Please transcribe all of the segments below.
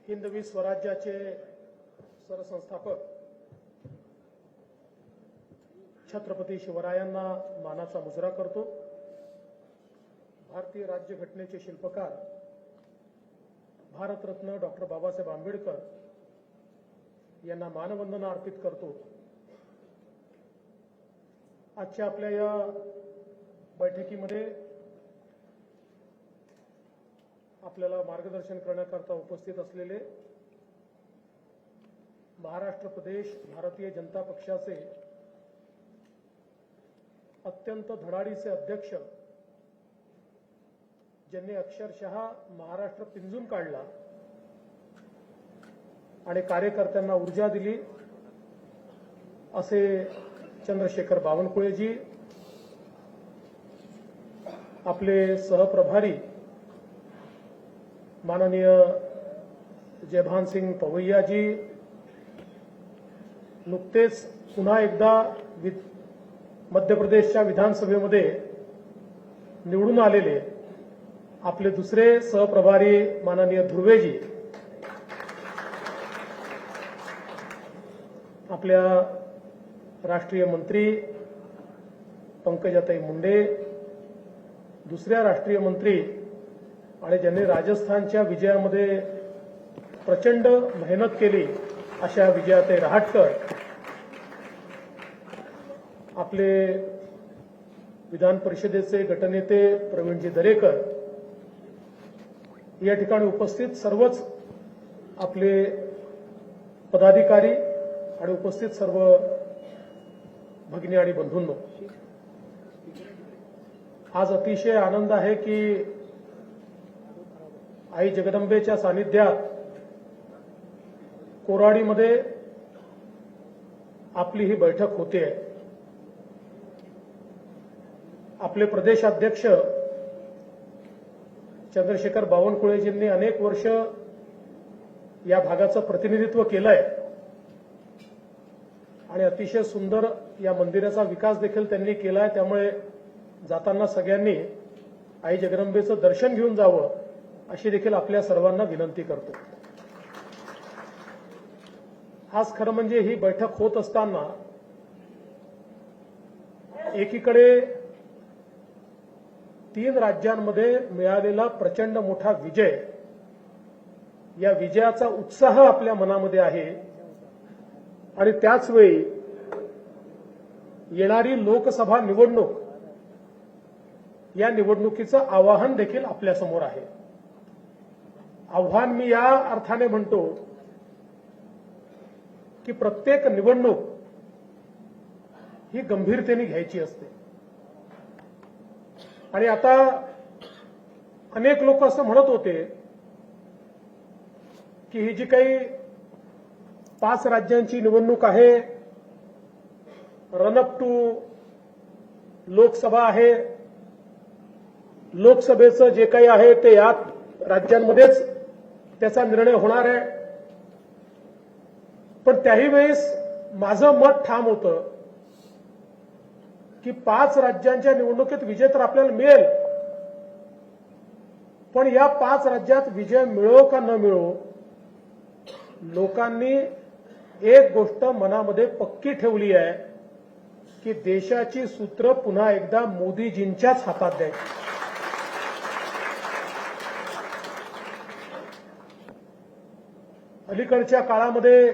हिंदवी स्वराज्याचे सरसंस्थापक छत्रपती शिवरायांना मानाचा मुजरा करतो। भारतीय राज्यघटनेचे शिल्पकार भारतरत्न डॉक्टर बाबासाहेब आंबेडकर यांना मानवंदना अर्पित करतो। आजच्या आपल्या या बैठकीमध्ये आपल्याला मार्गदर्शन करण्याकरता उपस्थित असलेले महाराष्ट्र प्रदेश भारतीय जनता पक्षाचे अत्यंत धडाडीचे अध्यक्ष, ज्यांनी अक्षरशः महाराष्ट्र पिंजून काढला आणि कार्यकर्त्यांना ऊर्जा दिली, असे चंद्रशेखर बावनकुळेजी, आपले सहप्रभारी माननीय जयभान सिंह पवैया जी, नुकतेच पुन्हा एकदा मध्य प्रदेशच्या विधानसभेमध्ये निवडून आलेले आपले दुसरे सहप्रभारी माननीय धुर्वेजी, आपल्या राष्ट्रीय मंत्री पंकजाताई मुंडे, दुसऱ्या राष्ट्रीय मंत्री आणि ज्यांनी राजस्थानच्या विजयामध्ये प्रचंड मेहनत केली अशा विजयाताई रहाटकर, आपले विधान परिषदेचे गटनेते प्रवीणजी दरेकर, या ठिकाणी उपस्थित सर्वच आपले पदाधिकारी आणि उपस्थित सर्व भगिनी आणि बंधूंनो, आज अतिशय आनंद आहे की आई जगदंबेच्या सानिध्यात कोराडीमध्ये आपली ही बैठक होते। आपले प्रदेशाध्यक्ष चंद्रशेखर बावनकुळेजींनी अनेक वर्ष या भागाचं प्रतिनिधित्व केलंय आणि अतिशय सुंदर या मंदिराचा विकास देखील त्यांनी केलाय। त्यामुळे जाताना सगळ्यांनी आई जगदंबेचं दर्शन घेऊन जावं अशी देखील आपल्या सर्वांना विनंती करतो। आज खरं म्हणजे ही बैठक होत असताना एकीकडे 3 राज्यांमध्ये मिळालेला प्रचंड मोठा विजय, या विजयाचा उत्साह आपल्या मनामध्ये आहे आणि त्याचवेळी येणारी लोकसभा निवडणूक, या निवडणुकीचं आव्हान देखील आपल्यासमोर आहे। आव्हान मी या अर्थाने म्हणतो की प्रत्येक निवडणूक ही गंभीरतेने घ्यायची असते आणि आता अनेक लोक असं म्हणत होते की ही जी काही 5 राज्यांची निवडणूक आहे, रनअप टू लोकसभा आहे, लोकसभेचं जे काही आहे ते या राज्यांमध्येच त्याचा निर्णय होणार आहे। पण त्याही वेळेस माझं मत ठाम होतं की 5 राज्यांच्या निवडणुकीत विजय तर आपल्याला मिळेल, पण या 5 राज्यात विजय मिळो का न मिळो, लोकांनी एक गोष्ट मनामध्ये पक्की ठेवली आहे की देशाची सूत्र पुन्हा एकदा मोदीजींच्याच हातात द्यायची। अलीकडच्या काळामध्ये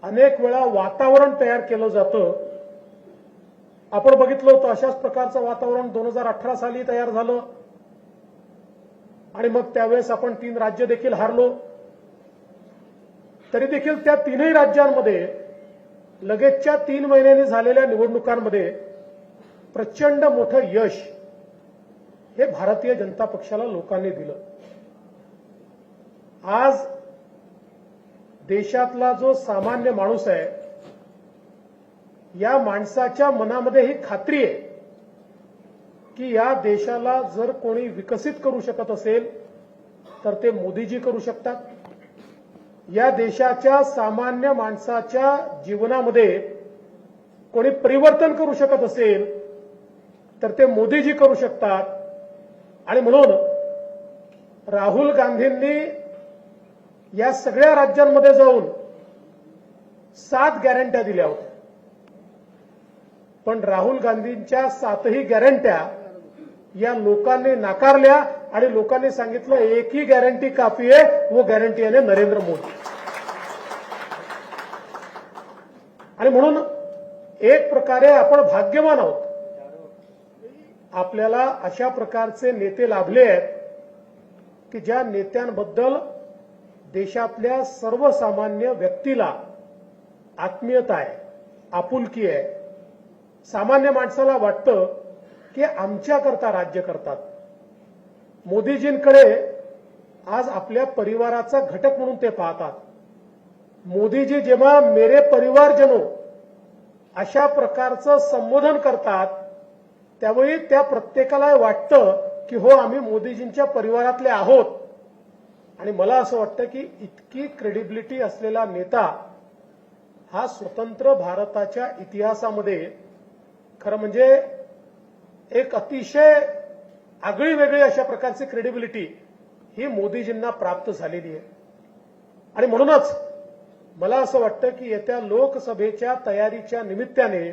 अनेक वेळा वातावरण तयार केलं जातं। आपण बघितलं होतं अशाच प्रकारचं वातावरण 2018 साली तयार झालं आणि मग त्यावेळेस आपण 3 राज्य देखील हारलो। तरी देखील त्या 3ही राज्यांमध्ये लगेचच्या 3 महिन्यांनी झालेल्या निवडणुकांमध्ये प्रचंड मोठं यश हे भारतीय जनता पक्षाला लोकांनी दिलं। आज देशातला जो सामान्य माणूस आहे, या माणसाच्या मनामध्ये ही खात्री आहे की या देशाला जर कोणी विकसित करू शकत असेल तर ते मोदीजी करू शकतात। या देशाच्या सामान्य माणसाच्या जीवनामध्ये कोणी परिवर्तन करू शकत असेल तर ते मोदीजी करू शकतात। आणि म्हणून राहुल गांधींनी या सगळ्या राज्यांमध्ये जाऊन 7 गॅरंट्या दिल्या होत्या. पण राहुल गांधींच्या 7ही गॅरंट्या या लोकांनी नाकारल्या आणि लोकांनी सांगितलं एक ही गॅरंटी काफी आहे, वो गॅरंटी आहे नरेंद्र मोदी. आणि म्हणून एक प्रकारे आपण भाग्यवान आहोत. आपल्याला अशा प्रकारचे नेते लाभले आहेत की ज्या नेत्यांबद्दल देशातल्या सर्वसामान्य व्यक्तीला आत्मीयता आहे, आपुलकी आहे. सामान्य माणसाला वाटतं की आमच्याकरता राज्य करतात. मोदीजींकडे आज आपल्या परिवाराचा घटक म्हणून ते पाहतात. मोदीजी जेव्हा मेरे परिवारजनो अशा प्रकारचं संबोधन करतात त्यावेळी त्या प्रत्येकाला वाटतं की हो आम्ही मोदीजींच्या परिवारातले आहोत. आणि मला असं वाटतं की इतकी क्रेडिबिलिटी असलेला नेता हा स्वतंत्र भारताच्या इतिहासामध्ये खरं म्हणजे एक अतिशय आगळी वेगळी अशा प्रकारची क्रेडिबिलिटी ही मोदीजींना प्राप्त झालेली आहे. आणि म्हणूनच मला असं वाटतं की येत्या लोकसभेच्या तयारीच्या निमित्ताने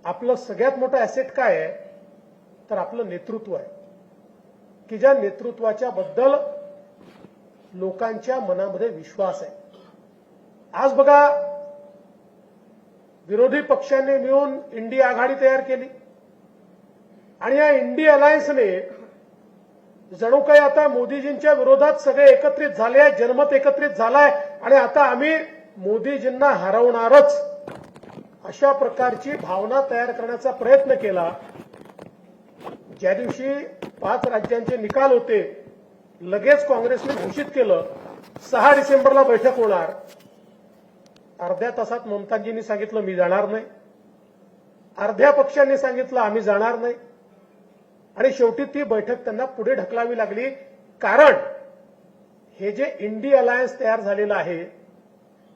आपलं सगळ्यात मोठं ॲसेट काय आहे तर आपलं नेतृत्व आहे की ज्या नेतृत्वाच्या बद्दल लोकांच्या मनामध्ये विश्वास आहे. आज बघा विरोधी पक्षांनी मिळून इंडिया आघाडी तयार केली आणि या इंडिया अलायन्सने जणू काही आता मोदीजींच्या विरोधात सगळे एकत्रित झाले आहे, जनमत एकत्रित झालाय आणि आता आम्ही मोदीजींना हरवणारच अशा प्रकारची भावना तयार करण्याचा प्रयत्न केला. ज्या दिवशी 5 राज्यांचे निकाल होते लगेच काँग्रेसने घोषित केलं 6 डिसेंबरला बैठक होणार. अर्ध्या तासात ममताजींनी सांगितलं मी जाणार नाही, अर्ध्या पक्षांनी सांगितलं आम्ही जाणार नाही आणि शेवटी ती बैठक त्यांना पुढे ढकलावी लागली. कारण हे जे इंडिया अलायन्स तयार झालेलं आहे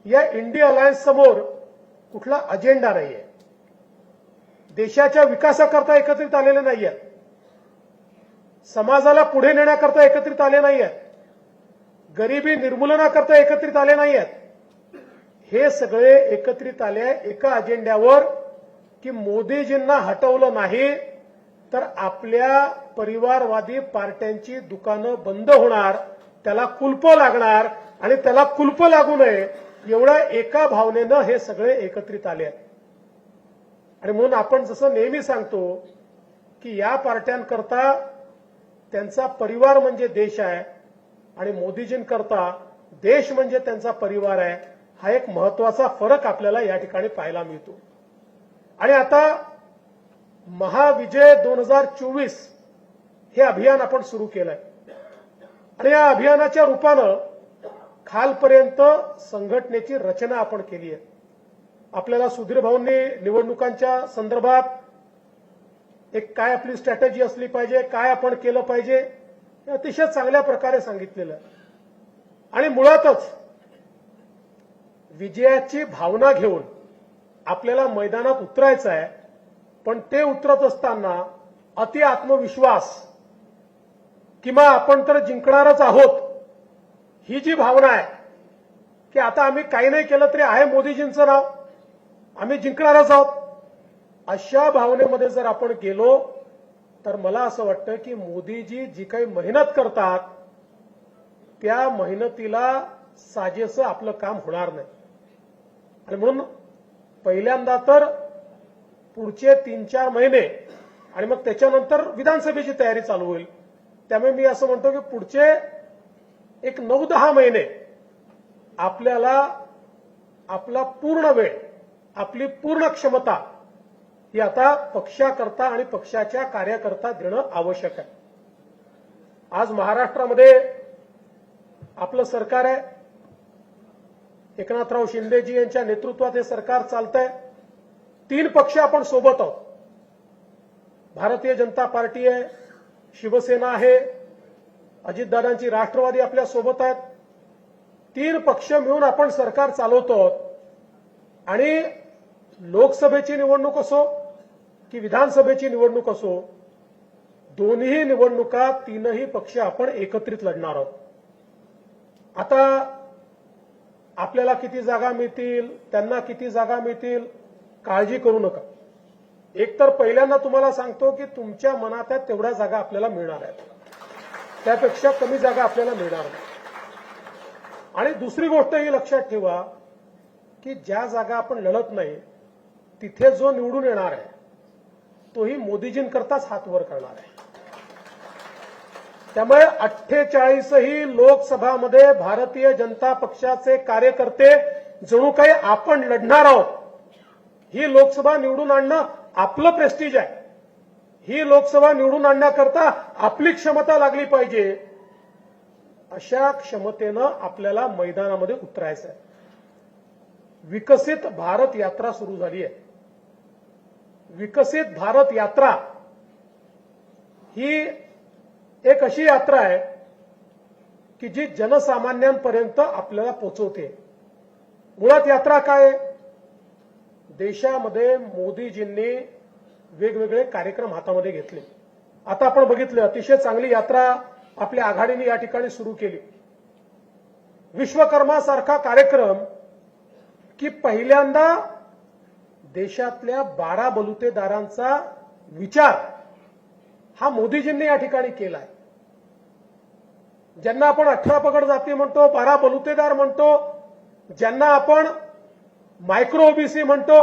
या इंडिया अलायन्स समोर कुठला अजेंडा नाहीये. देशाच्या विकासाकरता एकत्रित आलेले नाहीयेत, समाजाला पुढे नेण्याकरता एकत्रित आले नाहीयेत, गरिबी निर्मूलनाकरता एकत्रित आले नाहीयेत. हे सगळे एकत्रित आले एका अजेंड्यावर की मोदीजींना हटवलं नाही तर आपल्या परिवारवादी पार्ट्यांची दुकानं बंद होणार, त्याला कुलप लागणार आणि त्याला कुलप लागू नये एवढ्या एका भावनेनं हे सगळे एकत्रित आले आहेत. आणि म्हणून आपण जसं नेहमी सांगतो की या पार्ट्यांकरता त्यांचा परिवार म्हणजे देश आहे आणि मोदीजींकरता देश म्हणजे त्यांचा परिवार आहे. हा एक महत्वाचा फरक आपल्याला या ठिकाणी पाहायला मिळतो. आणि आता महाविजय 2024 हे अभियान आपण सुरू केलंय आणि या अभियानाच्या रूपानं खालपर्यंत संघटनेची रचना आपण केली आहे. आपल्याला सुधीर भाऊंनी निवडणुकांच्या संदर्भात एक काय आपली स्ट्रॅटेजी असली पाहिजे, काय आपण केलं पाहिजे हे अतिशय चांगल्या प्रकारे सांगितलेलं आहे. आणि मुळातच विजयाची भावना घेऊन आपल्याला मैदानात उतरायचं आहे. पण ते उतरत असताना अति आत्मविश्वास किंवा आपण तर जिंकणारच आहोत ही जी भावना आहे की आता आम्ही काही नाही केलं तरी आहे मोदीजींचं नाव, आम्ही जिंकणारच आहोत, अशा भावनेमध्ये जर आपण गेलो तर मला असं वाटतं की मोदीजी जी काही मेहनत करतात त्या मेहनतीला साजेसं आपलं काम होणार नाही. आणि म्हणून पहिल्यांदा तर पुढचे 3-4 महिने आणि मग त्याच्यानंतर विधानसभेची तयारी चालू होईल. त्यामुळे मी असं म्हणतो की पुढचे एक 9-10 महिने आपल्याला आपला पूर्ण वेळ, आपली पूर्ण क्षमता ही आता पक्षाकरता आणि पक्षाच्या कार्याकरता देणं आवश्यक आहे. आज महाराष्ट्रामध्ये आपलं सरकार आहे, एकनाथराव शिंदेजी यांच्या नेतृत्वात हे सरकार चालतंय. 3 पक्ष आपण सोबत आहोत. भारतीय जनता पार्टी आहे, शिवसेना आहे, अजितदादांची राष्ट्रवादी आपल्या सोबत आहेत. 3 पक्ष मिळून आपण सरकार चालवतो आणि लोकसभेची निवडणूक असो की विधानसभेची निवडणूक असो दोन्ही निवडणुका 3ही पक्ष आपण एकत्रित लढणार आहोत. आता आपल्याला किती जागा मिळतील, त्यांना किती जागा मिळतील, काळजी करू नका. एकतर पहिल्यांदा तुम्हाला सांगतो की तुमच्या मनात आहे तेवढ्या जागा आपल्याला मिळणार आहेत, त्यापेक्षा कमी जागा आपल्याला मिळणार नाही. आणि दुसरी गोष्ट ही लक्षात ठेवा की ज्या जागा आपण लढत नाही तिथे जो निवडून येणार आहे तोही मोदीजींकरताच हात वर करणार आहे. त्यामुळे 48ही लोकसभामध्ये भारतीय जनता पक्षाचे कार्यकर्ते जणू काही आपण लढणार आहोत. ही लोकसभा निवडून आणणं आपलं प्रेस्टिज आहे. ही लोकसभा निवडून आणण्याकरता आपली क्षमता लागली पाहिजे. अशा क्षमतेनं आपल्याला मैदानामध्ये उतरायचं आहे. विकसित भारत यात्रा सुरू झाली आहे. विकसित भारत यात्रा ही एक अशी यात्रा आहे की जी जनसामान्यांपर्यंत आपल्याला पोहोचवते. मुळात यात्रा काय आहे? देशामध्ये मोदीजींनी वेगवेगळे कार्यक्रम हातामध्ये घेतले. आता आपण बघितलं अतिशय चांगली यात्रा आपल्या आघाडीने या ठिकाणी सुरू केली. विश्वकर्मा सारखा कार्यक्रम की पहिल्यांदा देशातल्या 12 बलुतेदारांचा विचार हा मोदीजींनी या ठिकाणी केलाय. ज्यांना आपण 18 पगड जाती म्हणतो, 12 बलुतेदार म्हणतो, ज्यांना आपण मायक्रो ओबीसी म्हणतो,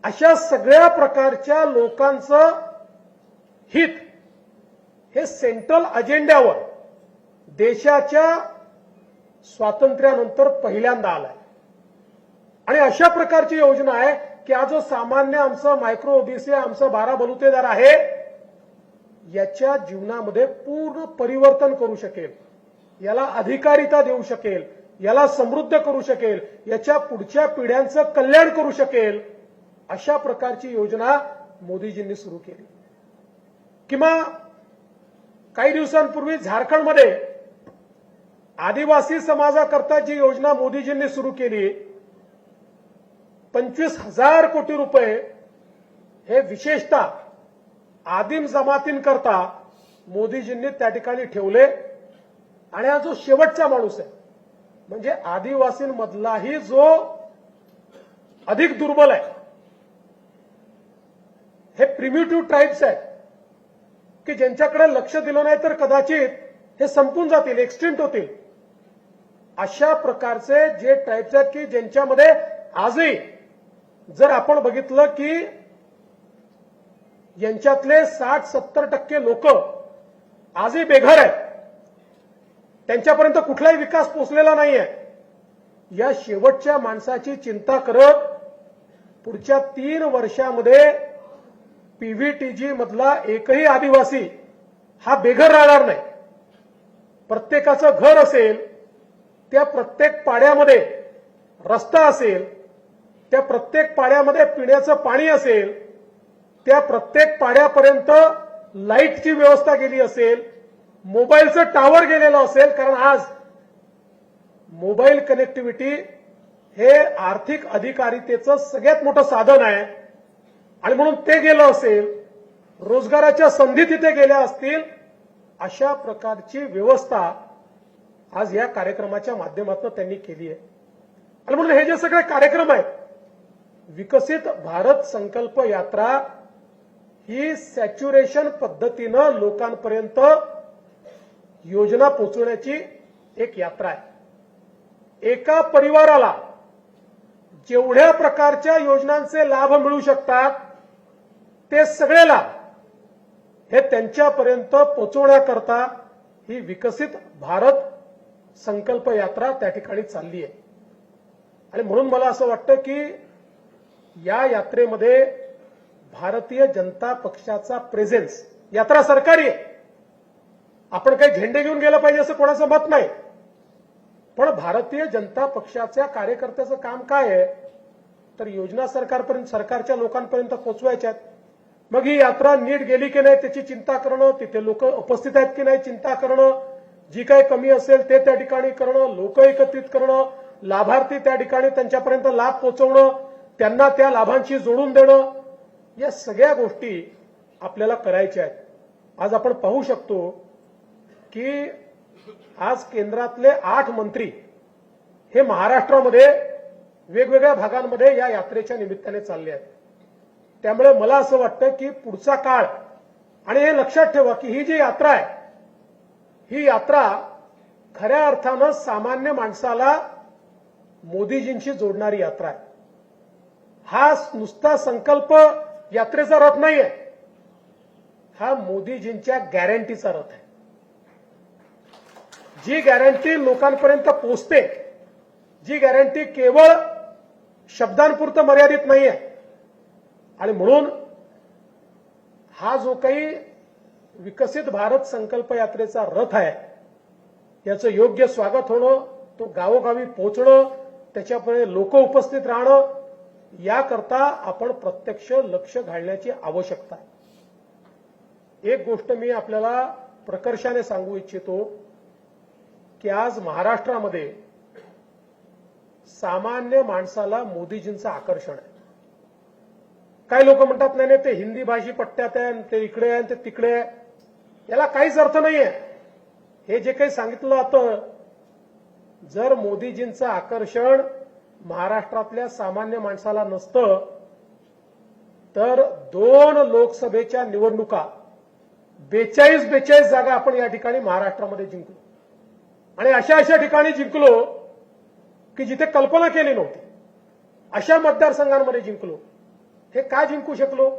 अशा सगळ्या प्रकारच्या लोकांचं हित हे सेंट्रल अजेंड्यावर देशाच्या स्वातंत्र्यानंतर पहिल्यांदा आलाय. आणि अशा प्रकारची योजना आहे की हा जो सामान्य आमचं मायक्रो ओबीसी आमचं 12 बलुतेदार आहे याच्या जीवनामध्ये पूर्ण परिवर्तन करू शकेल, याला अधिकारिता देऊ शकेल, याला समृद्ध करू शकेल, याच्या पुढच्या पिढ्यांचं कल्याण करू शकेल, अशा प्रकारची योजना मोदीजींनी सुरू केली. किंवा काही दिवसांपूर्वी झारखंडमध्ये आदिवासी समाजाकरता जी योजना मोदीजींनी सुरू केली, 25,000 कोटी रुपये हे विशेषतः आदिम जमातींकरता मोदीजींनी त्या ठिकाणी ठेवले. आणि हा जो शेवटचा माणूस आहे म्हणजे आदिवासींमधलाही जो अधिक दुर्बल आहे, हे प्रिमिटिव्ह ट्राईब्स आहेत की ज्यांच्याकडे लक्ष दिलं नाही तर कदाचित हे संपून जातील, एक्सटिंक्ट होतील. अशा प्रकारचे जे ट्राईब्स आहेत की ज्यांच्यामध्ये आजही जर आपण बघितलं की यांच्यातले 60-70% लोक आजही बेघर आहेत, त्यांच्यापर्यंत कुठलाही विकास पोहोचलेला नाहीये. या शेवटच्या माणसाची चिंता करत पुढच्या 3 वर्षामध्ये पीव्हीटीजी मधला एकही आदिवासी हा बेघर राहणार नाही. प्रत्येकाचं घर असेल, त्या प्रत्येक पाड्यामध्ये रस्ता असेल, त्या प्रत्येक पाड्यामध्ये पिण्याचं पाणी असेल, त्या प्रत्येक पाड्यापर्यंत लाईटची व्यवस्था केली असेल, मोबाईलचं टावर गेलेलं असेल. कारण आज मोबाईल कनेक्टिव्हिटी हे आर्थिक अधिकारितेचं सगळ्यात मोठं साधन आहे आणि म्हणून ते गेलं असेल, रोजगाराच्या संधी तिथे गेल्या असतील. अशा प्रकारची व्यवस्था आज या कार्यक्रमाच्या माध्यमातून त्यांनी केली आहे. आणि म्हणून हे जे सगळे कार्यक्रम आहेत, विकसित भारत संकल्प यात्रा ही सॅच्युरेशन पद्धतीनं लोकांपर्यंत योजना पोहोचवण्याची एक यात्रा आहे. एका परिवाराला जेवढ्या प्रकारच्या योजनांचे लाभ मिळू शकतात ते सगळे लाभ हे त्यांच्यापर्यंत पोहोचवण्याकरता ही विकसित भारत संकल्प यात्रा त्या ठिकाणी चालली आहे. आणि म्हणून मला असं वाटतं की या यात्रेमध्ये भारतीय जनता पक्षाचा प्रेझेन्स, यात्रा सरकारी आहे, आपण काही झेंडे घेऊन गेलं पाहिजे असं कोणाचं मत नाही, पण भारतीय जनता पक्षाच्या कार्यकर्त्याचं काम काय आहे तर योजना सरकारपर्यंत, सरकारच्या लोकांपर्यंत पोहोचवायच्या आहेत. मग ही यात्रा नीट गेली की नाही त्याची चिंता करणं, तिथे लोक उपस्थित आहेत की नाही चिंता करणं, जी काही कमी असेल ते त्या ठिकाणी करणं, लोक एकत्रित करणं, लाभार्थी त्या ठिकाणी त्यांच्यापर्यंत लाभ पोहोचवणं, त्यांना त्या लाभांशी जोडून देणं, या सगळ्या गोष्टी आपल्याला करायच्या आहेत. आज आपण पाहू शकतो की आज केंद्रातले 8 मंत्री हे महाराष्ट्रामध्ये वेगवेगळ्या भागांमध्ये या यात्रेच्या निमित्ताने चालले आहेत. त्यामुळे मला असं वाटतं की पुढचा काळ, आणि हे लक्षात ठेवा की ही जी यात्रा आहे, ही यात्रा खऱ्या अर्थानं सामान्य माणसाला मोदीजींशी जोडणारी यात्रा आहे. हा नुसता संकल्प यात्रेचा रथ नाहीये, हा मोदीजींच्या गॅरंटीचा रथ आहे. जी गॅरंटी लोकांपर्यंत पोहोचते, जी गॅरंटी केवळ शब्दांपुरतं मर्यादित नाहीये. आणि म्हणून हा जो काही विकसित भारत संकल्प यात्रेचा रथ आहे, याचं योग्य स्वागत होणं, तो गावोगावी पोहोचणं, त्याच्यापुढे लोक उपस्थित राहणं, याकरता आपण प्रत्यक्ष लक्ष घालण्याची आवश्यकता आहे. एक गोष्ट मी आपल्याला प्रकर्षाने सांगू इच्छितो की आज महाराष्ट्रामध्ये सामान्य माणसाला मोदीजींचं आकर्षण आहे. काही लोक म्हणतात नाही नाही ते हिंदी भाषी पट्ट्यात आहे, ते इकडे आहे, ते तिकडे आहे. याला काहीच अर्थ नाहीये. हे जे काही सांगितलं जातं, जर मोदीजींचं आकर्षण महाराष्ट्रातल्या सामान्य माणसाला नसतं तर 2 लोकसभेच्या निवडणुका 42 जागा आपण या ठिकाणी महाराष्ट्रामध्ये जिंकलो. आणि अशा ठिकाणी जिंकलो की जिथे कल्पना केली नव्हती, अशा मतदारसंघांमध्ये जिंकलो. हे का जिंकू शकलो?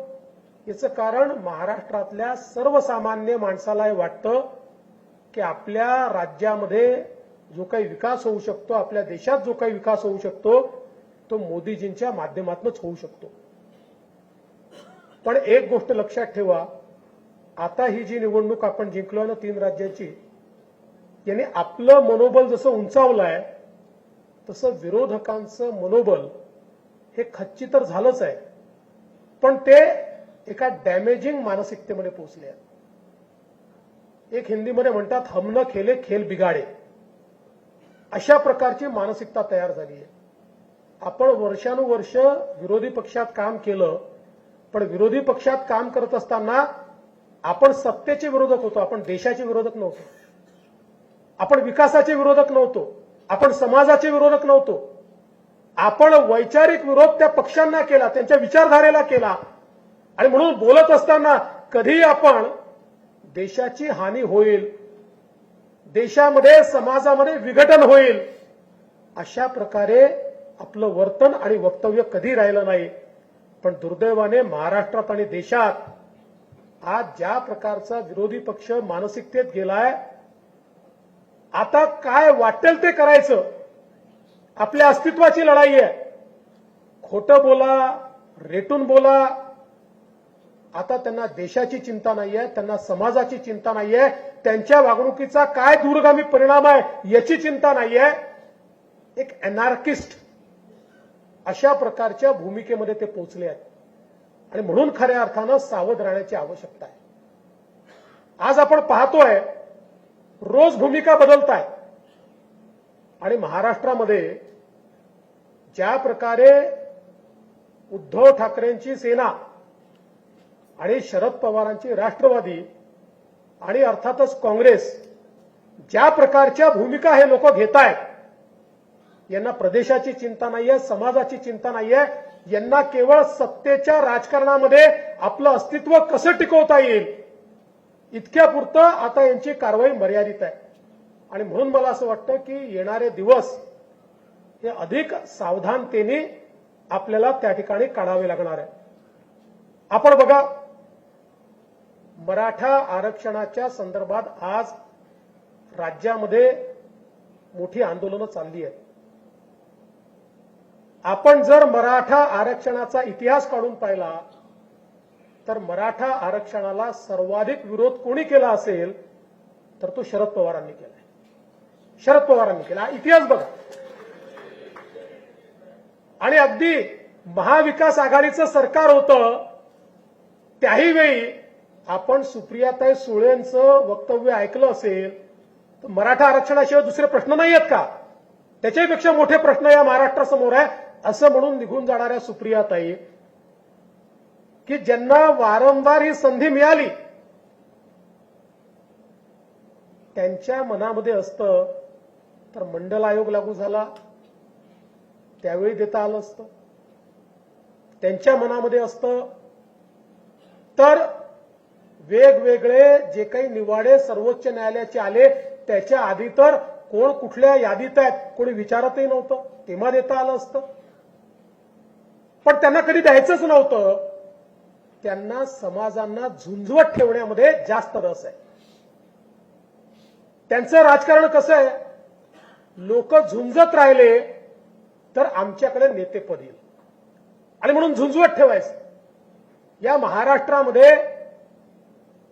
याचं कारण महाराष्ट्रातल्या सर्वसामान्य माणसाला हे वाटतं की आपल्या राज्यामध्ये जो काही विकास होऊ शकतो, आपल्या देशात जो काही विकास होऊ शकतो, तो मोदीजींच्या माध्यमातूनच होऊ शकतो. पण एक गोष्ट लक्षात ठेवा, आता ही जी निवडणूक आपण जिंकलो ना 3 राज्याची, यांनी आपलं मनोबल जसं उंचावलं आहे, तसं विरोधकांचं मनोबल हे खच्ची तर झालंच आहे, पण ते एका डॅमेजिंग मानसिकतेमध्ये पोहोचले आहेत. एक हिंदीमध्ये म्हणतात, हम न खेले खेल बिगाडे. अशा प्रकारची मानसिकता तयार झाली आहे. आपण वर्षानुवर्ष विरोधी पक्षात काम केलं, पण विरोधी पक्षात काम करत असताना आपण सत्तेचे विरोधक होतो, आपण देशाचे विरोधक नव्हतो, आपण विकासाचे विरोधक नव्हतो, आपण समाजाचे विरोधक नव्हतो. आपण वैचारिक विरोध त्या पक्षांना केला, त्यांच्या विचारधारेला केला. आणि म्हणून बोलत असताना कधी आपण देशाची हानी होईल, देशामध्ये समाजामध्ये विघटन होईल, अशा प्रकारे आपलं वर्तन आणि वक्तव्य कधी राहिलं नाही. पण दुर्दैवाने महाराष्ट्रात आणि देशात आज ज्या प्रकारचा विरोधी पक्ष मानसिकतेत गेलाय, आता काय वाटेल ते करायचं, आपल्या अस्तित्वाची लढाई आहे. खोटं बोला, रेटून बोला. आता त्यांना देशाची चिंता नाहीये, त्यांना समाजाची चिंता नाहीये, त्यांच्या वागणुकीचा काय दूरगामी परिणाम आहे याची चिंता नाहीये. एक अनार्किस्ट अशा प्रकारच्या भूमिकेमध्ये ते पोहोचले आहेत. आणि म्हणून खऱ्या अर्थानं सावध राहण्याची आवश्यकता आहे. आज आपण पाहतोय रोज भूमिका बदलतायत. आणि महाराष्ट्रामध्ये ज्या प्रकारे उद्धव ठाकरेंची सेना आणि शरद पवारांची राष्ट्रवादी आणि अर्थातच काँग्रेस ज्या प्रकारच्या भूमिका हे लोक घेत आहेत, यांना प्रदेशाची चिंता नाहीये, समाजाची चिंता नाहीये. यांना केवळ सत्तेच्या राजकारणामध्ये आपलं अस्तित्व कसं टिकवता येईल इतक्यापुरतं आता यांची कारवाई मर्यादित आहे. आणि म्हणून मला असं वाटतं की येणारे दिवस हे अधिक सावधानतेने आपल्याला त्या ठिकाणी काढावे लागणार आहे. आपण बघा, मराठा आरक्षणाच्या संदर्भात आज राज्यामध्ये मोठी आंदोलनं चालली आहेत. आपण जर मराठा आरक्षणाचा इतिहास काढून पाहिला तर मराठा आरक्षणाला सर्वाधिक विरोध कोणी केला असेल तर तो शरद पवारांनी केला. शरद पवारांनी केला. इतिहास बघा. आणि अगदी महाविकास आघाडीचं सरकार होतं, त्याही वेळी आपण सुप्रियाताई सुळेंचं वक्तव्य ऐकलं असेल तर मराठा आरक्षणाशिवाय दुसरे प्रश्न नाही आहेत का, त्याच्यापेक्षा मोठे प्रश्न या महाराष्ट्रासमोर आहे असं म्हणून निघून जाणाऱ्या सुप्रियाताई, की ज्यांना वारंवार ही संधी मिळाली त्यांच्या मनामध्ये असतं तर मंडल आयोग लागू झाला त्यावेळी देता आलं असतं. त्यांच्या मनामध्ये असतं तर वेगवेगळे जे काही निवाडे सर्वोच्च न्यायालयाचे आले त्याच्या आधी तर कोण कुठल्या यादीत आहेत कोणी विचारतही नव्हतं, तेव्हा देता आलं असतं. पण त्यांना कधी द्यायचंच नव्हतं. त्यांना समाजांना झुंजवत ठेवण्यामध्ये जास्त रस आहे. त्यांचं राजकारण कसं आहे, लोक झुंजत राहिले तर आमच्याकडे नेतेपद येईल आणि म्हणून झुंजवत ठेवायचं. या महाराष्ट्रामध्ये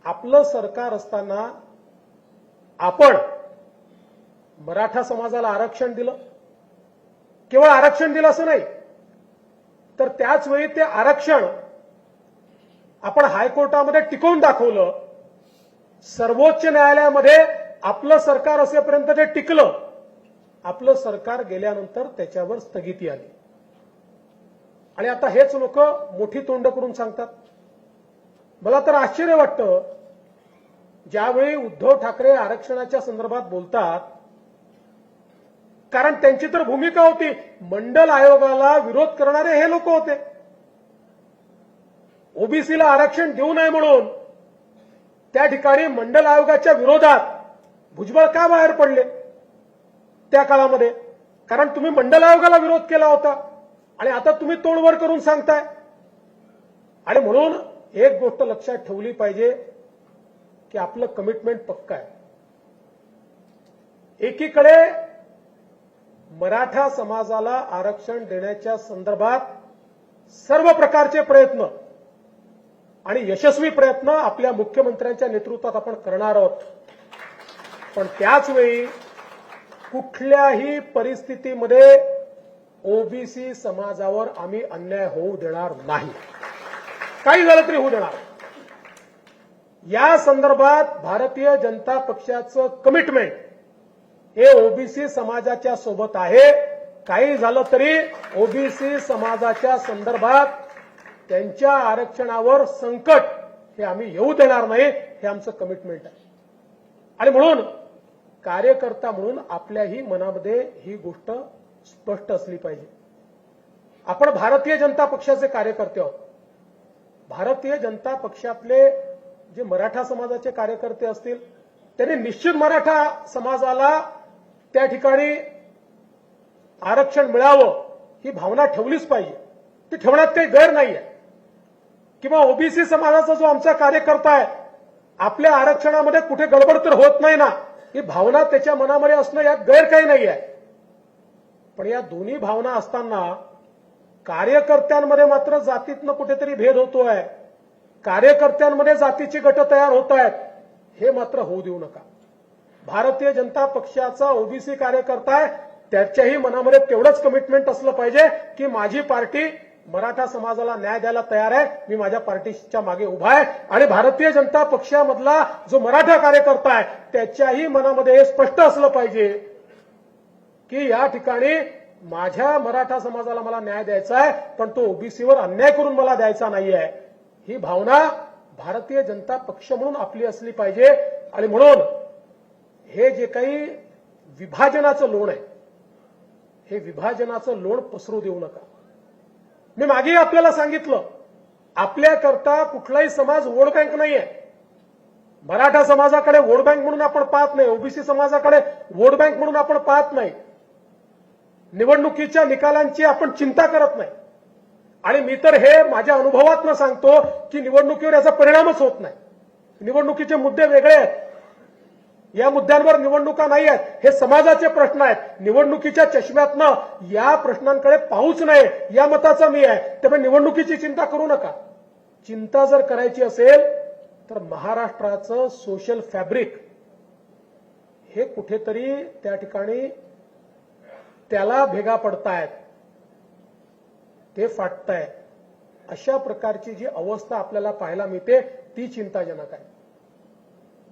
आपलं सरकार असताना आपण मराठा समाजाला आरक्षण दिलं. केवळ आरक्षण दिलं असं नाही, तर त्याच वेळी ते आरक्षण आपण हायकोर्टामध्ये टिकवून दाखवलं. सर्वोच्च न्यायालयामध्ये आपलं सरकार असेपर्यंत ते टिकलं. आपलं सरकार गेल्यानंतर त्याच्यावर स्थगिती आली. आणि आता हेच लोक मोठी तोंड करून सांगतात. मला तर आश्चर्य वाटतं, ज्यावेळी उद्धव ठाकरे आरक्षणाच्या संदर्भात बोलतात, कारण त्यांची तर भूमिका होती मंडल आयोगाला विरोध करणारे हे लोक होते. ओबीसीला आरक्षण देऊ नये म्हणून त्या ठिकाणी मंडल आयोगाच्या विरोधात भुजबळ का बाहेर पडले त्या काळामध्ये? कारण तुम्ही मंडल आयोगाला विरोध केला होता आणि आता तुम्ही तोंडवर करून सांगताय. आणि म्हणून एक गोष्ट लक्षात ठेवली पाहिजे की आपलं कमिटमेंट पक्का आहे. एकीकडे मराठा समाजाला आरक्षण देण्याच्या संदर्भात सर्व प्रकारचे प्रयत्न आणि यशस्वी प्रयत्न आपल्या मुख्यमंत्र्यांच्या नेतृत्वात आपण करणार आहोत. पण त्याचवेळी कुठल्याही परिस्थितीमध्ये ओबीसी समाजावर आम्ही अन्याय होऊ देणार नाही. काही झालं तरी होऊ देणार. या संदर्भात भारतीय जनता पक्षाचं कमिटमेंट हे ओबीसी समाजाच्या सोबत आहे. काही झालं तरी ओबीसी समाजाच्या संदर्भात त्यांच्या आरक्षणावर संकट हे आम्ही येऊ देणार नाही, हे आमचं कमिटमेंट आहे. आणि म्हणून कार्यकर्ता म्हणून आपल्याही मनामध्ये ही गोष्ट स्पष्ट असली पाहिजे. आपण भारतीय जनता पक्षाचे कार्यकर्ते आहोत. भारतीय जनता पक्षातले जे मराठा समाजाचे कार्यकर्ते असतील त्यांनी निश्चित मराठा समाजाला त्या ठिकाणी आरक्षण मिळावं ही भावना ठेवलीच पाहिजे. ती ठेवण्यात काही गैर नाहीये. किंवा ओबीसी समाजाचा जो आमचा कार्यकर्ता आहे, आपल्या आरक्षणामध्ये कुठे गडबड तर होत नाही ना, ही भावना त्याच्या मनामध्ये असणं यात गैर काही नाही आहे. पण या दोन्ही भावना असताना कार्यकर्त्यांमध्ये मात्र जातीतनं कुठेतरी भेद होतोय. कार्यकर्त्यांमध्ये जातीची गट तयार होत आहेत. हे मात्र होऊ देऊ नका. भारतीय जनता पक्षाचा ओबीसी कार्यकर्ता आहे, त्याच्याही मनामध्ये तेवढंच कमिटमेंट असलं पाहिजे की माझी पार्टी मराठा समाजाला न्याय द्यायला तयार आहे. मी माझ्या पार्टीच्या मागे उभा आहे. आणि भारतीय जनता पक्षामधला जो मराठा कार्यकर्ता आहे त्याच्याही मनामध्ये हे स्पष्ट असलं पाहिजे की या ठिकाणी माझ्या मराठा समाजाला मला न्याय द्यायचा आहे, पण तो ओबीसीवर अन्याय करून मला द्यायचा नाहीये. ही भावना भारतीय जनता पक्ष म्हणून आपली असली पाहिजे. आणि म्हणून हे जे काही विभाजनाचं लोण आहे, हे विभाजनाचं लोण पसरू देऊ नका. मी मागेही आपल्याला सांगितलं, आपल्याकरता कुठलाही समाज वोट बँक नाहीये. मराठा समाजाकडे वोट बँक म्हणून आपण पाहत नाही, ओबीसी समाजाकडे वोट बँक म्हणून आपण पाहत नाही. निवडणुकीच्या निकालांची आपण चिंता करत नाही. आणि मी तर हे माझ्या अनुभवातनं सांगतो की निवडणुकीवर याचा परिणामच होत नाही. निवडणुकीचे मुद्दे वेगळे आहेत. या मुद्द्यांवर निवडणुका नाही आहेत. हे समाजाचे प्रश्न आहेत. निवडणुकीच्या चष्म्यातनं या प्रश्नांकडे पाहूच नये या मताचा मी आहे. त्यामुळे निवडणुकीची चिंता करू नका. चिंता जर करायची असेल तर महाराष्ट्राचं सोशल फॅब्रिक हे कुठेतरी त्या ठिकाणी त्याला भेगा पडतायत, ते फाटताय. अशा प्रकारची जी अवस्था आपल्याला पाहायला मिळते ती चिंताजनक आहे.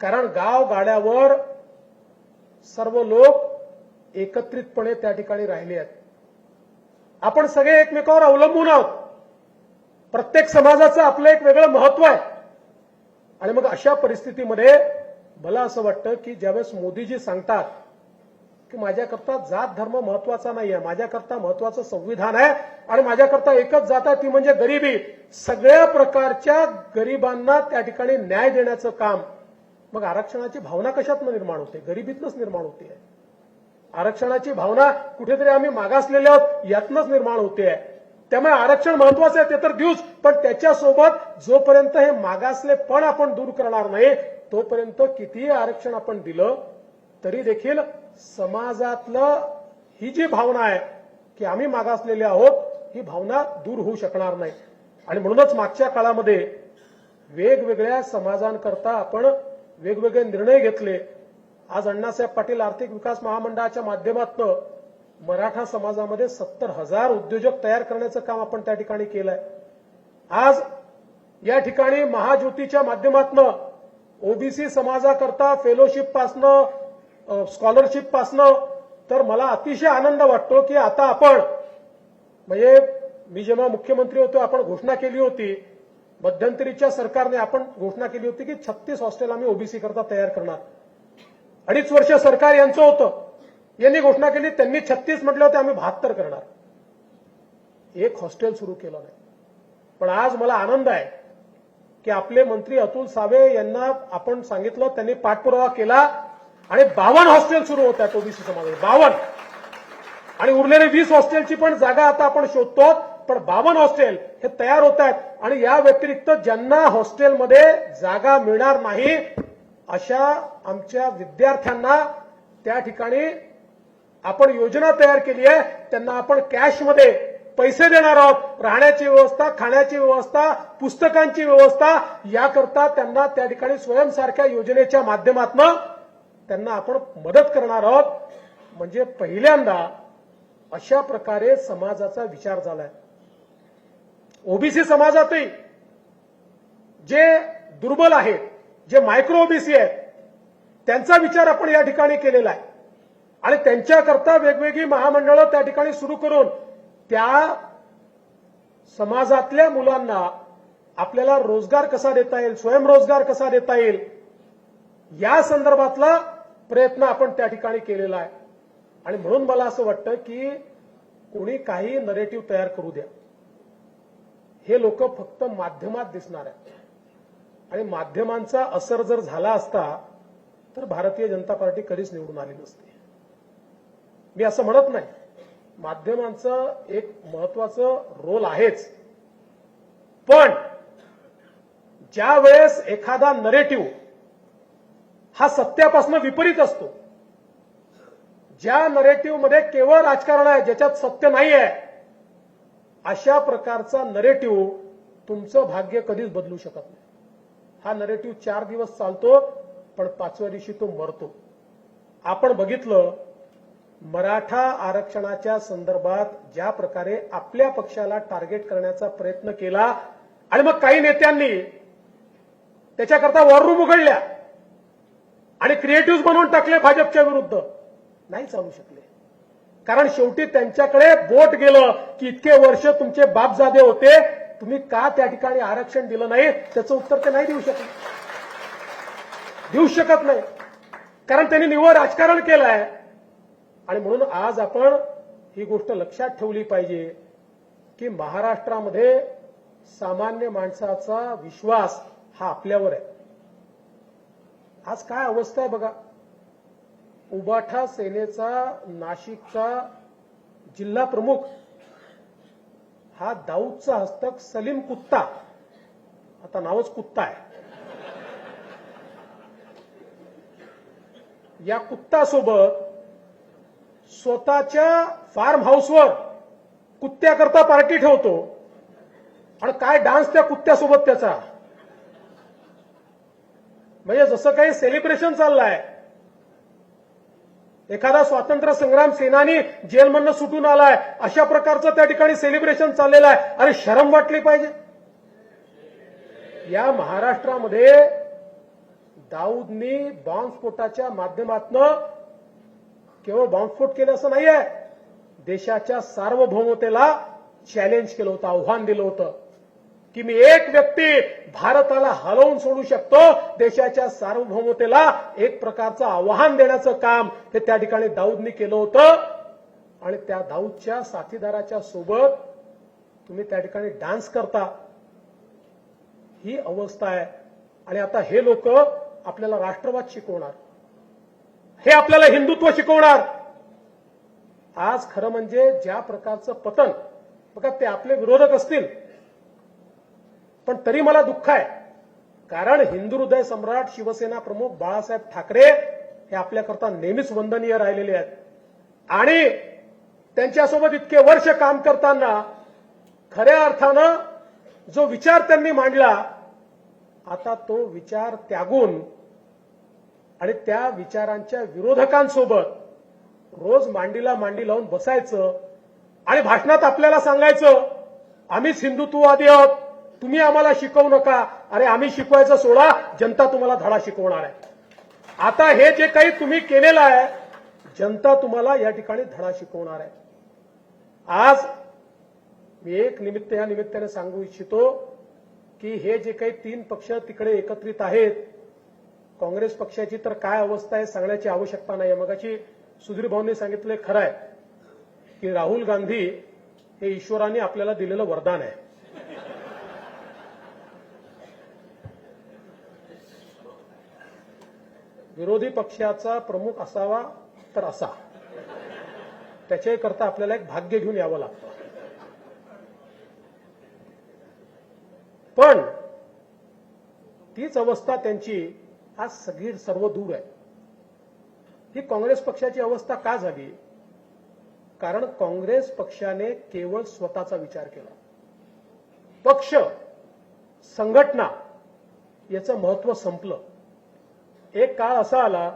कारण गाव गाड्यावर सर्व लोक एकत्रितपणे त्या ठिकाणी राहिले आहेत. आपण सगळे एकमेकावर अवलंबून आहोत. प्रत्येक समाजाचं आपलं एक वेगळं महत्व आहे. आणि मग अशा परिस्थितीमध्ये मला असं वाटतं की ज्यावेळेस मोदीजी सांगतात की माझ्याकरता जात धर्म महत्वाचा नाहीये, माझ्याकरता महत्वाचं संविधान आहे आणि माझ्याकरता एकच जात आहे ती म्हणजे गरिबी, सगळ्या प्रकारच्या गरिबांना त्या ठिकाणी न्याय देण्याचं काम, मग आरक्षणाची भावना कशातनं निर्माण होते? गरिबीतनंच निर्माण होते. आरक्षणाची भावना कुठेतरी आम्ही मागासलेले आहोत यातनंच निर्माण होते. त्यामुळे आरक्षण महत्वाचं आहे ते तर देऊच, पण त्याच्यासोबत जोपर्यंत हे मागासलेपण आपण दूर करणार नाही तोपर्यंत कितीही आरक्षण आपण दिलं तरी देखील समाजातलं ही जी भावना आहे की आम्ही मागासलेले आहोत ही भावना दूर होऊ शकणार नाही. आणि म्हणूनच मागच्या काळामध्ये वेगवेगळ्या समाजांकरता आपण वेगवेगळे निर्णय घेतले. आज अण्णासाहेब पाटील आर्थिक विकास महामंडळाच्या माध्यमातून मराठा समाजामध्ये 70,000 उद्योजक तयार करण्याचं काम आपण त्या ठिकाणी केलंय. आज या ठिकाणी महाज्योतीच्या माध्यमातून ओबीसी समाजाकरता फेलोशिपपासनं स्कॉलरशिपपासनं तर मला अतिशय आनंद वाटतो की आता आपण म्हणजे मी जेव्हा मुख्यमंत्री होतो आपण घोषणा केली होती, मध्यंतरीच्या सरकारने आपण घोषणा केली होती की 36 हॉस्टेल आम्ही ओबीसी करता तयार करणार. 2.5 वर्ष सरकार यांचं होतं, यांनी घोषणा केली, त्यांनी 36 म्हटले होते, आम्ही 72 करणार. एक हॉस्टेल सुरू केलं नाही. पण आज मला आनंद आहे की आपले मंत्री अतुल सावे यांना आपण सांगितलं, त्यांनी पाठपुरावा केला आणि 52 हॉस्टेल सुरू होत आहेत ओबीसी समाजात. 52 आणि उरलेले 20 हॉस्टेलची पण जागा आता आपण शोधतो, पण 52 हॉस्टेल हे तयार होत आहेत. आणि या व्यतिरिक्त ज्यांना हॉस्टेलमध्ये जागा मिळणार नाही अशा आमच्या विद्यार्थ्यांना त्या ठिकाणी आपण योजना तयार केली आहे. त्यांना आपण कॅशमध्ये पैसे देणार आहोत. राहण्याची व्यवस्था, खाण्याची व्यवस्था, पुस्तकांची व्यवस्था याकरता त्यांना त्या ठिकाणी स्वयंसारख्या योजनेच्या माध्यमातून त्यांना आपण मदत करणार आहोत. म्हणजे पहिल्यांदा अशा प्रकारे समाजाचा विचार झालाय. ओबीसी समाजातही जे दुर्बल आहेत, जे मायक्रो ओबीसी आहेत, त्यांचा विचार आपण या ठिकाणी केलेला आहे आणि त्यांच्याकरता वेगवेगळी महामंडळं त्या ठिकाणी सुरू करून त्या समाजातल्या मुलांना आपल्याला रोजगार कसा देता येईल, स्वयंरोजगार कसा देता येईल या संदर्भातला प्रयत्न आपण त्या ठिकाणी केलेला आहे. आणि म्हणून मला असं वाटतं की कोणी काही नरेटिव्ह तयार करू द्या, हे लोक फक्त माध्यमात दिसणार आहेत आणि माध्यमांचा असर जर झाला असता तर भारतीय जनता पार्टी कधीच निवडून आली नसती. मी असं म्हणत नाही, माध्यमांचं एक महत्वाचं रोल आहेच, पण ज्या वेळेस एखादा नरेटिव्ह हा सत्यापासून विपरीत असतो, ज्या नरेटिव्हमध्ये केवळ राजकारण आहे, ज्याच्यात सत्य नाही आहे, अशा प्रकारचा नरेटिव्ह तुमचं भाग्य कधीच बदलू शकत नाही. हा नरेटिव्ह 4 दिवस चालतो पण 5व्या दिवशी तो मरतो. आपण बघितलं मराठा आरक्षणाच्या संदर्भात ज्या प्रकारे आपल्या पक्षाला टार्गेट करण्याचा प्रयत्न केला आणि मग काही नेत्यांनी त्याच्याकरता वॉर रूम उघडल्या आणि क्रिएटिव्ह बनवून टाकले भाजपच्या विरुद्ध, नाही चालू शकले. कारण शेवटी त्यांच्याकडे बोट गेलं की इतके वर्ष तुमचे बापजादे होते, तुम्ही का त्या ठिकाणी आरक्षण दिलं नाही, त्याचं उत्तर ते नाही देऊ शकत नाही, कारण त्यांनी निव्वळ राजकारण केलं आहे. आणि म्हणून आज आपण ही गोष्ट लक्षात ठेवली पाहिजे की महाराष्ट्रामध्ये सामान्य माणसाचा विश्वास हा आपल्यावर आहे. आज काय अवस्था आहे बघा. उबाठा सेनेचा नाशिकचा जिल्हा प्रमुख हा दाऊदचा हस्तक सलीम कुत्ता, आता नावच कुत्ता आहे, या कुत्तासोबत स्वतःच्या फार्म हाऊसवर कुत्त्याकरता पार्टी ठेवतो आणि काय डान्स त्या कुत्त्यासोबत त्याचा, म्हणजे जसं काही सेलिब्रेशन चाललंय. एखादा स्वातंत्र्य संग्राम सेनानी जेलमधनं सुटून आलाय अशा प्रकारचं त्या ठिकाणी सेलिब्रेशन चाललेलं आहे. अरे शरम वाटली पाहिजे. या महाराष्ट्रामध्ये दाऊदनी बॉम्बस्फोटाच्या माध्यमातून केवळ बॉम्बस्फोट केले असं नाहीये, देशाच्या सार्वभौमतेला चॅलेंज केलं होतं, आव्हान दिलं होतं. की मी एक व्यक्ती भारताला हलवून सोडू शकतो, देशाच्या सार्वभौमतेला एक प्रकारचं आव्हान देण्याचं काम हे त्या ठिकाणी दाऊदनी केलं होतं. आणि त्या दाऊदच्या साथीदाराच्या सोबत तुम्ही त्या ठिकाणी डान्स करता, ही अवस्था आहे. आणि आता हे लोक आपल्याला राष्ट्रवाद शिकवणार, हे आपल्याला हिंदुत्व शिकवणार. आज खरं म्हणजे ज्या प्रकारचं पतन बघा, ते आपले विरोधक असतील, पण तरी मला दुःख आहे, कारण हिंदू हृदय सम्राट शिवसेना प्रमुख बाळासाहेब ठाकरे हे आपल्याकरता नेहमीच वंदनीय राहिलेले आहेत. आणि त्यांच्यासोबत इतके वर्ष काम करताना खऱ्या अर्थानं जो विचार त्यांनी मांडला, आता तो विचार त्यागून आणि त्या विचारांच्या विरोधकांसोबत रोज मांडीला मांडी लावून बसायचं आणि भाषणात आपल्याला सांगायचं आम्हीच हिंदुत्ववादी आहोत, तुम्ही आम्हाला शिकवू नका. अरे आम्ही शिकवायचं सोडा, जनता तुम्हाला धडा शिकवणार आहे. आता हे जे काही तुम्ही केलेलं आहे, जनता तुम्हाला या ठिकाणी धडा शिकवणार आहे. आज मी एक या निमित्ताने सांगू इच्छितो की हे जे काही 3 पक्ष तिकडे एकत्रित आहेत, काँग्रेस पक्षाची तर काय अवस्था आहे सांगण्याची आवश्यकता नाही. मगाशी सुधीर भाऊंनी सांगितलं खरं आहे की राहुल गांधी हे ईश्वराने आपल्याला दिलेलं वरदान आहे. विरोधी पक्षाचा प्रमुख असावा तर असा, त्याच्याकरता आपल्याला एक भाग्य घेऊन यावं लागतं. पण तीच अवस्था त्यांची आज सर्व दूर आहे. ही काँग्रेस पक्षाची अवस्था का झाली? कारण काँग्रेस पक्षाने केवळ स्वतःचा विचार केला. पक्ष, संघटना याचं महत्व संपलं. एक काळ असा आला,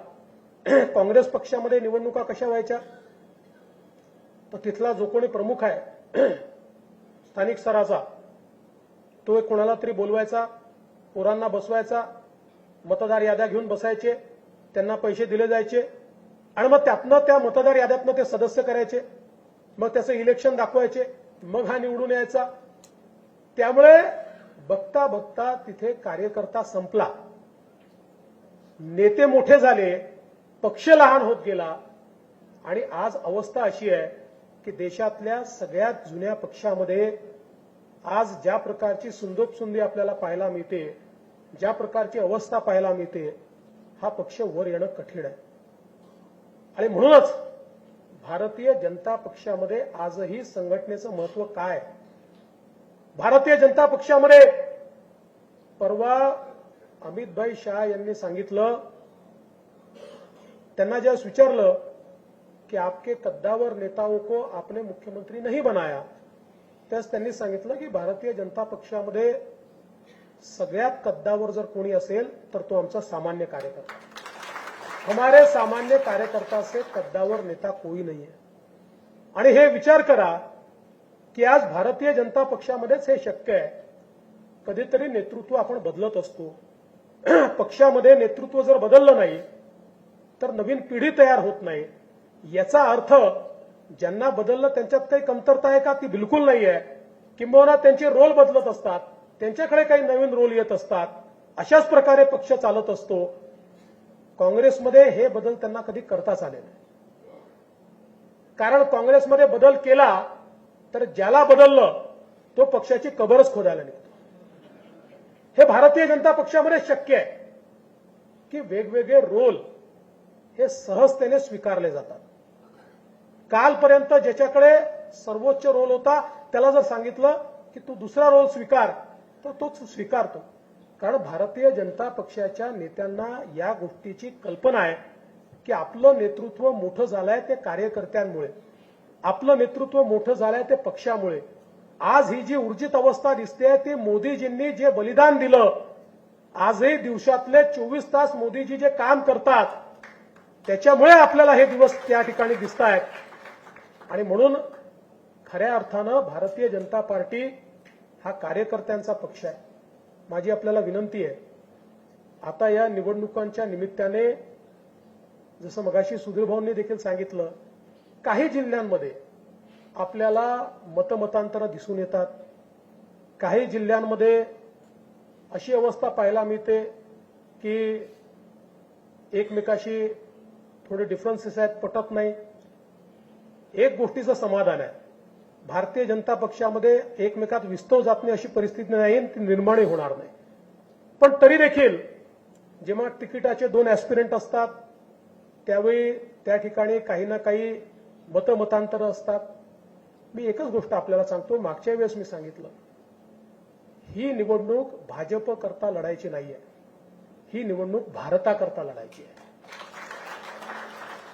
काँग्रेस पक्षामध्ये निवडणुका कशा व्हायच्या, तर तिथला जो कोणी प्रमुख आहे स्थानिक स्तराचा, तो एक कोणाला तरी बोलवायचा, पोरांना बसवायचा, मतदार याद्या घेऊन बसायचे, त्यांना पैसे दिले जायचे आणि मग त्यातनं त्या मतदार याद्यातनं ते सदस्य करायचे, मग त्याचं इलेक्शन दाखवायचे, मग हा निवडून यायचा. त्यामुळे बघता बघता तिथे कार्यकर्ता संपला, नेते मोठे झाले, पक्ष लहान होत गेला. आणि आज अवस्था अशी आहे की देशातल्या सगळ्यात जुन्या पक्षामध्ये आज ज्या प्रकारची सुंदोपसुंदी आपल्याला पाहायला मिळते, ज्या प्रकारची अवस्था पाहायला मिळते, हा पक्ष वर येणं कठीण आहे. आणि म्हणूनच भारतीय जनता पक्षामध्ये आजही संघटनेचं महत्व काय? भारतीय जनता पक्षामध्ये परवा अमितभाई शाह यांनी सांगितलं, त्यांना ज्यावेळेस विचारलं की आपके कद्दावर नेताओं को आपने मुख्यमंत्री नहीं बनाया, त्यास त्यांनी सांगितलं की भारतीय जनता पक्षामध्ये सगळ्यात कद्दावर जर कोणी असेल तर तो आमचा सामान्य कार्यकर्ता. हमारे सामान्य कार्यकर्ता से कद्दावर नेता कोई नहीं है. आणि हे विचार करा की आज भारतीय जनता पक्षामध्येच हे शक्य आहे. कधीतरी नेतृत्व आपण बदलत असतो. पक्षामध्ये नेतृत्व जर बदललं नाही तर नवीन पिढी तयार होत नाही. याचा अर्थ ज्यांना बदललं त्यांच्यात काही कमतरता आहे का? ती बिलकुल नाही आहे. किंबहुना त्यांचे रोल बदलत असतात, त्यांच्याकडे काही नवीन रोल येत असतात. अशाच प्रकारे पक्ष चालत असतो. काँग्रेसमध्ये हे बदल त्यांना कधी करताच आले नाही. कारण काँग्रेसमध्ये बदल केला तर ज्याला बदललं तो पक्षाची कबरच खोदायला निघतो. हे भारतीय जनता पक्षामध्ये शक्य आहे की वेगवेगळे रोल हे सहजतेने स्वीकारले जातात. कालपर्यंत ज्याच्याकडे सर्वोच्च रोल होता त्याला जर सांगितलं की तू दुसरा रोल स्वीकार तर तोच स्वीकारतो. कारण भारतीय जनता पक्षाच्या नेत्यांना या गोष्टीची कल्पना आहे की आपलं नेतृत्व मोठं झालंय ते कार्यकर्त्यांमुळे, आपलं नेतृत्व मोठं झालंय ते पक्षामुळे. आज ही जी ऊर्जित अवस्था दिसते ती मोदीजींनी जे बलिदान दिलं, आजही दिवसातले 24 तास मोदीजी जे काम करतात त्याच्यामुळे आपल्याला हे दिवस त्या ठिकाणी दिसत आहेत. आणि म्हणून खऱ्या अर्थानं भारतीय जनता पार्टी हा कार्यकर्त्यांचा पक्ष आहे. माझी आपल्याला विनंती आहे, आता या निवडणुकांच्या निमित्ताने जसं मगाशी सुधीर भाऊंनी देखील सांगितलं, काही जिल्ह्यांमध्ये आपल्याला मतमतांतरं दिसून येतात, काही जिल्ह्यांमध्ये अशी अवस्था पाहायला मिळते की एकमेकाशी थोडे डिफरन्सेस आहेत, पटत नाही. एक गोष्टीचं समाधान आहे, भारतीय जनता पक्षामध्ये एकमेकात विस्तव जात नाही अशी परिस्थिती नाही, ती निर्माणही होणार नाही. पण तरी देखील जेव्हा तिकिटाचे 2 ऍस्पिरंट असतात त्यावेळी त्या ठिकाणी काही ना काही मतमतांतरं असतात. मी एकच गोष्ट आपल्याला सांगतो, मागच्या वेळेस मी सांगितलं, ही निवडणूक भाजप करता लढायची नाहीये, ही निवडणूक भारताकरता लढायची आहे.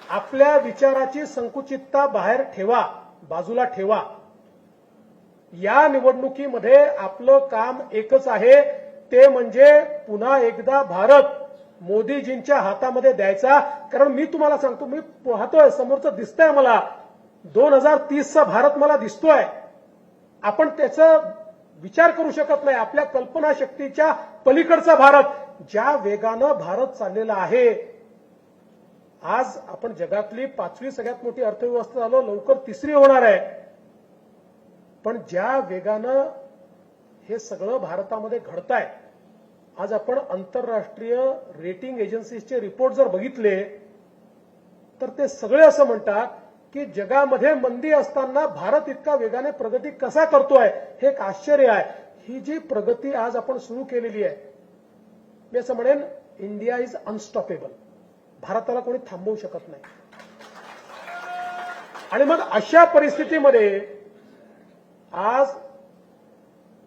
आपल्या विचाराची संकुचितता बाहेर ठेवा, बाजूला ठेवा. या निवडणुकीमध्ये आपलं काम एकच आहे, ते म्हणजे पुन्हा एकदा भारत मोदीजींच्या हातामध्ये द्यायचा. कारण मी तुम्हाला सांगतो, मी पाहतोय समोरचं दिसतंय मला, 2030चा भारत मला दिसतोय. आपण त्याचा विचार करू शकत नाही. आपल्या कल्पनाशक्तीच्या पलीकडचा भारत, ज्या वेगानं भारत चाललेला आहे. आज आपण जगातली 5वी सगळ्यात मोठी अर्थव्यवस्था झालो, लवकर 3री होणार आहे. पण ज्या वेगानं हे सगळं भारतामध्ये घडतंय, आज आपण आंतरराष्ट्रीय रेटिंग एजन्सीजचे रिपोर्ट जर बघितले तर ते सगळे असं म्हणतात की जगामध्ये मंदी असताना भारत इतका वेगाने प्रगती कसा करतोय, हे एक आश्चर्य आहे. ही जी प्रगती आज आपण सुरू केलेली आहे, मी असं म्हणेन, इंडिया इज अनस्टॉपेबल. भारताला कोणी थांबवू शकत नाही. आणि मग अशा परिस्थितीमध्ये आज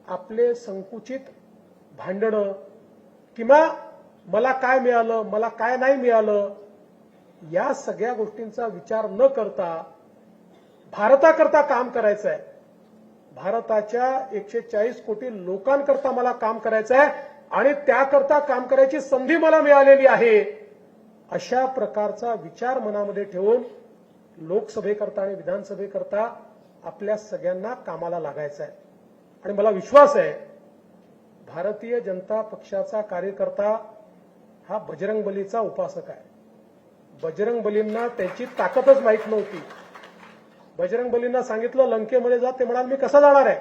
आपले संकुचित भांडणं किंवा मला काय मिळालं, मला काय नाही मिळालं, या सगळ्या गोष्टींचा विचार न करता भारताकरता काम करायचं आहे. भारताच्या 140 कोटी लोकांकरता मला काम करायचं आहे आणि त्याकरता काम करायची संधी मला मिळालेली आहे. अशा प्रकारचा विचार मनामध्ये ठेवून लोकसभेकरता आणि विधानसभेकरता आपल्या सगळ्यांना कामाला लागायचं आहे. आणि मला विश्वास आहे, भारतीय जनता पक्षाचा कार्यकर्ता हा बजरंगबलीचा उपासक आहे. बजरंगबलींना त्याची ताकदच माहीत नव्हती. बजरंगबलींना सांगितलं लंकेमध्ये जा, ते म्हणाले मी कसा जाणार आहे.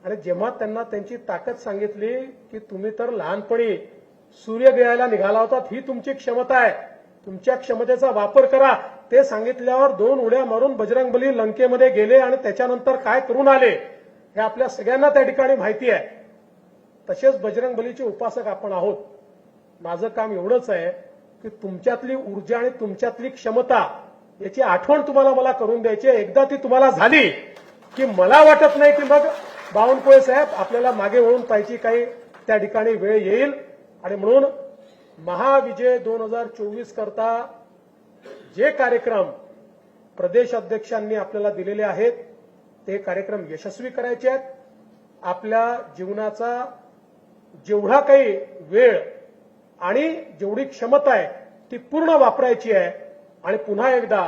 आणि जेव्हा त्यांना त्यांची ताकद सांगितली की तुम्ही तर लहानपणी सूर्य गिळायला निघाला होता, ही तुमची क्षमता आहे, तुमच्या क्षमतेचा वापर करा, ते सांगितल्यावर 2 उड्या मारून बजरंगबली लंकेमध्ये गेले आणि त्याच्यानंतर काय करून आले हे आपल्या सगळ्यांना त्या ठिकाणी माहिती आहे. तसेच बजरंगबलीचे उपासक आपण आहोत. माझं काम एवढंच आहे की तुमच्यातली ऊर्जा आणि तुमच्यातली क्षमता याची आठवण तुम्हाला मला करून द्यायची. एकदा ती तुम्हाला झाली की मला वाटत नाही की मग बावनकुळे साहेब आपल्याला मागे वळून पाहायची काही त्या ठिकाणी वेळ येईल. आणि म्हणून महाविजय 2024 करता जे कार्यक्रम प्रदेश अध्यक्षांनी आपल्याला दिलेले आहेत ते कार्यक्रम यशस्वी करायचे आहेत. आपल्या जीवनाचा जेवढा काही वेळ आणि जेवढी क्षमता आहे ती पूर्ण वापरायची आहे. आणि पुन्हा एकदा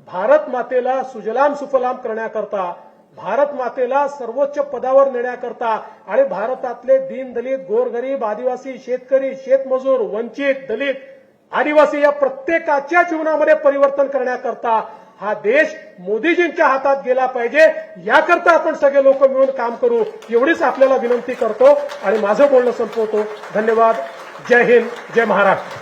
भारत मातेला सुजलाम सुफलाम करण्याकरता, भारत मातेला सर्वोच्च पदावर नेण्याकरता आणि भारतातले दीनदलित, गोरगरीब, आदिवासी, शेतकरी, शेतमजूर, वंचित, दलित, आदिवासी या प्रत्येकाच्या जीवनामध्ये परिवर्तन करण्याकरता हा देश मोदीजींच्या हातात गेला पाहिजे. याकरता आपण सगळे लोक मिळून काम करू, एवढीच आपल्याला विनंती करतो आणि माझं बोलणं संपवतो. धन्यवाद. जय हिंद, जय महाराष्ट्र.